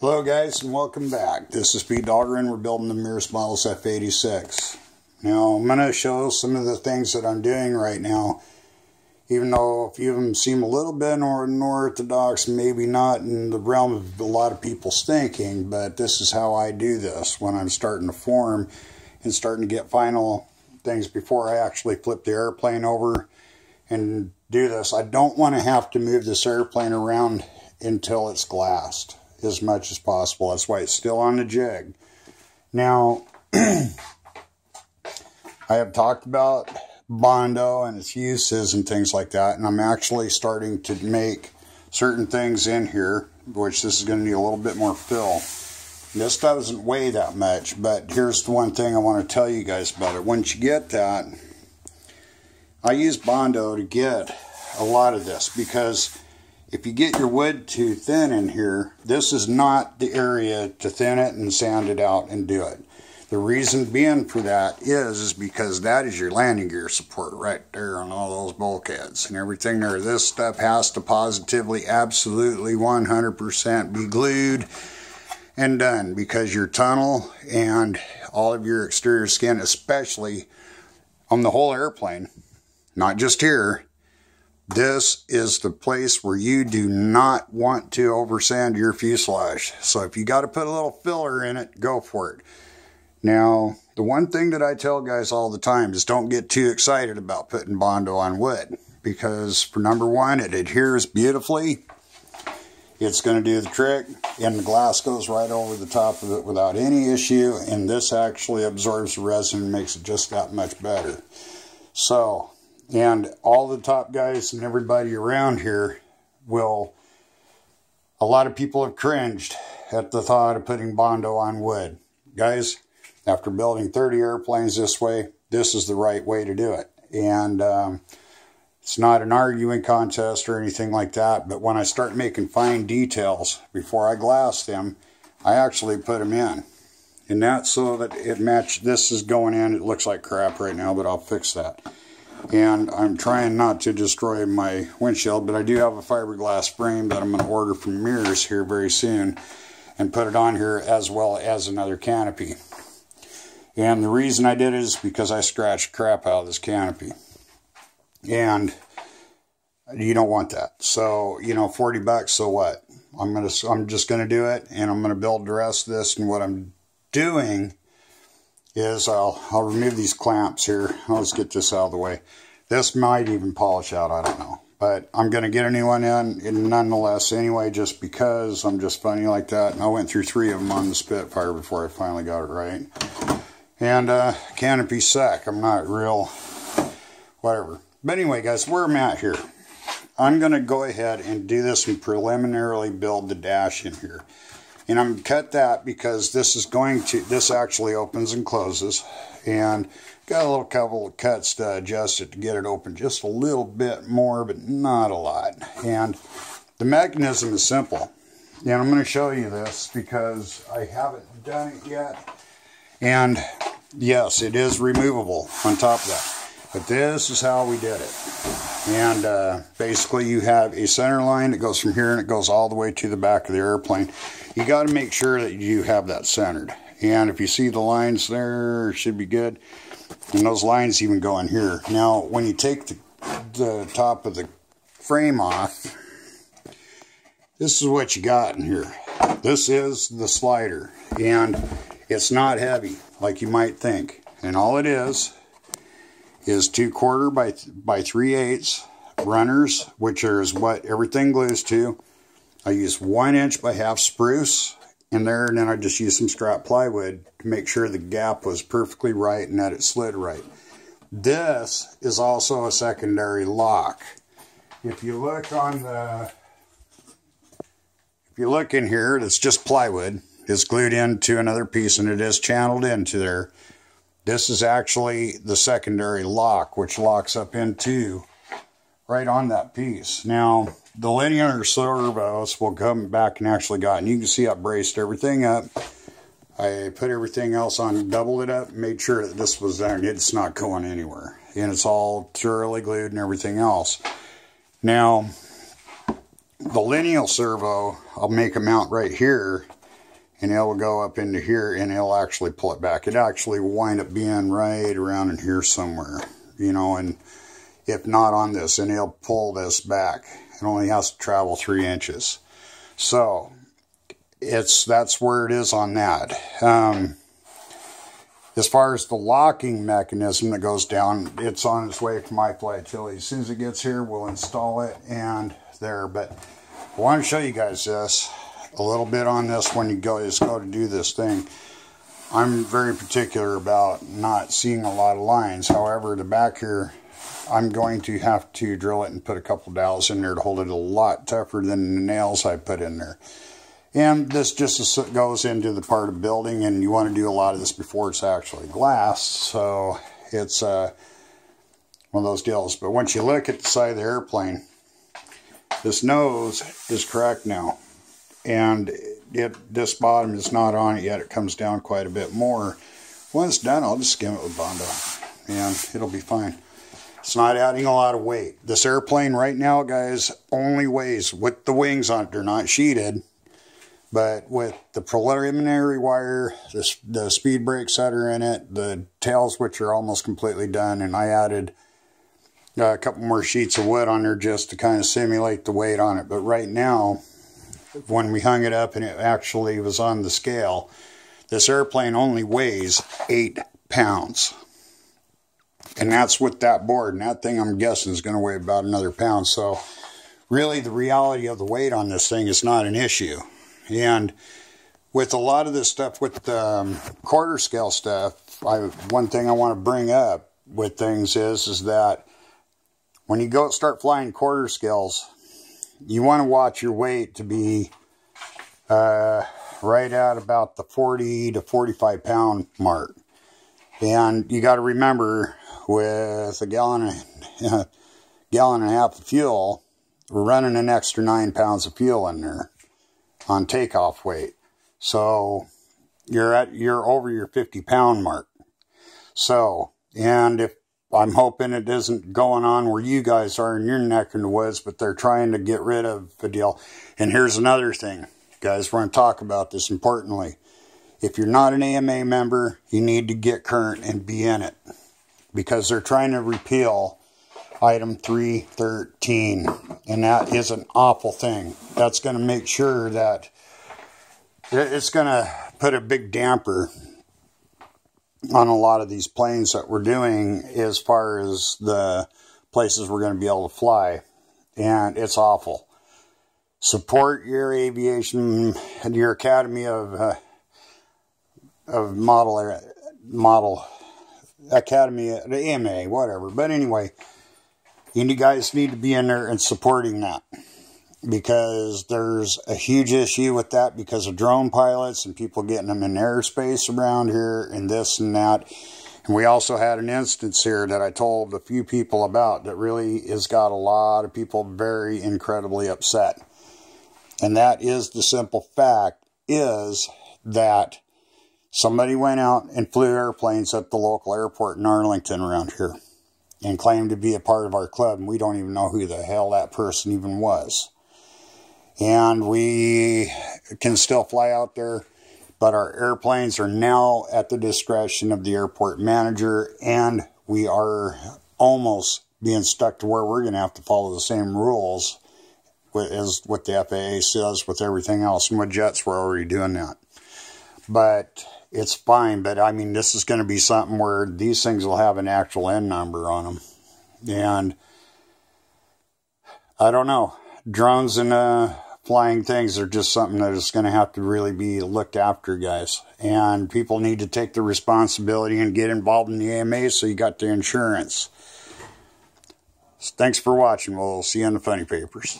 Hello guys and welcome back. This is Pete Dogger and we're building the Mears Models F86. Now I'm going to show some of the things that I'm doing right now, even though a few of them seem a little bit unorthodox, maybe not in the realm of a lot of people's thinking, but this is how I do this when I'm starting to form and starting to get final things before I actually flip the airplane over and do this. I don't want to have to move this airplane around until it's glassed as much as possible. That's why it's still on the jig. Now, I have talked about Bondo and its uses and things like that, and I'm actually starting to make certain things in here, which this is going to need a little bit more fill. This doesn't weigh that much, but here's the one thing I want to tell you guys about it. Once you get that, I use Bondo to get a lot of this, because if you get your wood too thin in here, this is not the area to thin it and sand it out and do it. The reason being for that is because that is your landing gear support right there on all those bulkheads and everything there. This stuff has to positively, absolutely 100% be glued and done, because your tunnel and all of your exterior skin, especially on the whole airplane, not just here, this is the place where you do not want to oversand your fuselage. So if you got to put a little filler in it, go for it. Now, the one thing that I tell guys all the time is don't get too excited about putting Bondo on wood, because for number one, it adheres beautifully. It's going to do the trick, and the glass goes right over the top of it without any issue, and this actually absorbs the resin and makes it just that much better. So, and all the top guys and everybody around here will, a lot of people have cringed at the thought of putting Bondo on wood. Guys, after building 30 airplanes this way, this is the right way to do it. And it's not an arguing contest or anything like that, but when I start making fine details before I glass them, I actually put them in. And that's so that it matches. This is going in, it looks like crap right now, but I'll fix that. And I'm trying not to destroy my windshield, but I do have a fiberglass frame that I'm going to order from Mears here very soon and put it on here, as well as another canopy. And the reason I did it is because I scratched crap out of this canopy. And you don't want that. So, you know, 40 bucks, so what? I'm just going to do it, and I'm going to build the rest of this. And what I'm doing is I'll remove these clamps here. Let's get this out of the way. This might even polish out, I don't know. But I'm going to get a new one in nonetheless anyway, just because I'm just funny like that. And I went through 3 of them on the Spitfire before I finally got it right. And canopy suck. I'm not real, whatever. But anyway, guys, where I'm at here, I'm going to go ahead and do this and preliminarily build the dash in here. And I'm going to cut that because this is going to, this actually opens and closes. And got a little couple of cuts to adjust it to get it open just a little bit more, but not a lot. And the mechanism is simple. And I'm going to show you this because I haven't done it yet. And yes, it is removable on top of that. But this is how we did it. And basically you have a center line that goes from here and it goes all the way to the back of the airplane. You got to make sure that you have that centered. And if you see the lines there, it should be good. And those lines even go in here. Now, when you take the top of the frame off, this is what you got in here. This is the slider. And it's not heavy like you might think. And all it is 2/4 by 3/8 runners, which is what everything glues to. I use 1 inch by 1/2 spruce in there, and then I just use some scrap plywood to make sure the gap was perfectly right and that it slid right. This is also a secondary lock. If you look on the, if you look in here, it's just plywood. It's glued into another piece and it is channeled into there. This is actually the secondary lock, which locks up into right on that piece. Now, the linear servos will come back and actually got, and you can see I braced everything up. I put everything else on, doubled it up, made sure that this was there, and it's not going anywhere. And it's all thoroughly glued and everything else. Now, the lineal servo, I'll make a mount right here, and it will go up into here, and it'll actually pull it back. It actually will wind up being right around in here somewhere, you know, and if not on this, and it'll pull this back. It only has to travel 3 inches. So that's where it is on that. As far as the locking mechanism that goes down, it's on its way from iFly Chili. As soon as it gets here, we'll install it and there. But I want to show you guys this a little bit on this when you go to do this thing. I'm very particular about not seeing a lot of lines. However, the back here, I'm going to have to drill it and put a couple dowels in there to hold it a lot tougher than the nails I put in there. And this just goes into the part of building, and you want to do a lot of this before it's actually glass. So it's one of those deals. But once you look at the side of the airplane, this nose is correct now. And this bottom is not on it yet. It comes down quite a bit more. When it's done, I'll just skim it with Bondo, and it'll be fine. It's not adding a lot of weight. This airplane right now, guys, only weighs with the wings on it. They're not sheeted. But with the preliminary wire, the speed brakes that are in it, the tails, which are almost completely done, and I added a couple more sheets of wood on there just to kind of simulate the weight on it. But right now, when we hung it up and it actually was on the scale, this airplane only weighs 8 pounds. And that's with that board. And that thing, I'm guessing, is going to weigh about another pound. So really, the reality of the weight on this thing is not an issue. And with a lot of this stuff, with the quarter scale stuff, one thing I want to bring up with things is that when you start flying quarter scales, you want to watch your weight to be right at about the 40 to 45 pound mark. And you got to remember, with a gallon and a half of fuel, we're running an extra 9 pounds of fuel in there on takeoff weight. So you're over your 50 pound mark. So, and if I'm hoping it isn't going on where you guys are in your neck in the woods, but they're trying to get rid of the deal. And here's another thing, guys, we're going to talk about this importantly. If you're not an AMA member, you need to get current and be in it, because they're trying to repeal item 313, and that is an awful thing. That's going to make sure that it's going to put a big damper on a lot of these planes that we're doing as far as the places we're going to be able to fly, and it's awful. Support your aviation and your Academy of Model Academy, the AMA, whatever. But anyway, you guys need to be in there and supporting that, because there's a huge issue with that because of drone pilots and people getting them in airspace around here and this and that. And we also had an instance here that I told a few people about that really has got a lot of people very incredibly upset. And that is the simple fact is that somebody went out and flew airplanes at the local airport in Arlington around here and claimed to be a part of our club, and we don't even know who the hell that person even was. And we can still fly out there, but our airplanes are now at the discretion of the airport manager, and we are almost being stuck to where we're going to have to follow the same rules as what the FAA says with everything else. And with jets, we're already doing that. But it's fine. But I mean, this is going to be something where these things will have an actual N number on them. And I don't know. Drones and flying things are just something that is going to have to really be looked after, guys. And people need to take the responsibility and get involved in the AMA so you got the insurance. Thanks for watching. We'll see you in the funny papers.